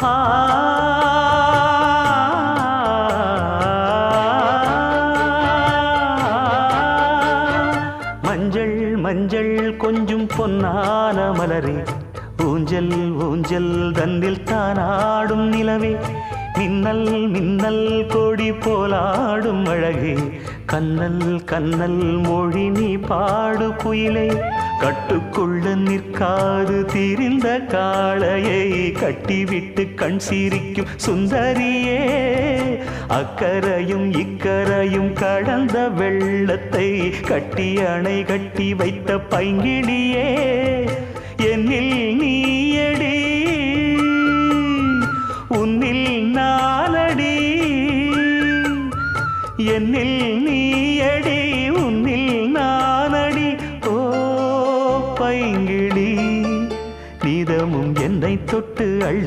ஆ மஞ்சள் மஞ்சள் கொஞ்சம் பொன்னான மலரே ஊஞ்சல் ஊஞ்சல் தன்னில் தானாடும் நிலவே மின்னல் மின்னல் கொடி போலாடும் அழகே கண்ணல் கண்ணல் மொழி நீ பாடு குயிலே கட்டுக்குள்ள நிற்காது திரிந்த காளையை கட்டிவிட்டு கண் சிரிக்கும் சுந்தரியே அக்கரையும் இக்கரையும் கடந்த வெள்ளத்தை கட்டி அணை கட்டி வைத்த பைங்கிளியே என்னில் நீயடி உன்னில் நானடி என்னில் நீயடி உன்னில் நானடி ஓ பைங்கிளி நீதமும் என்னை தொட்டு அள்ளி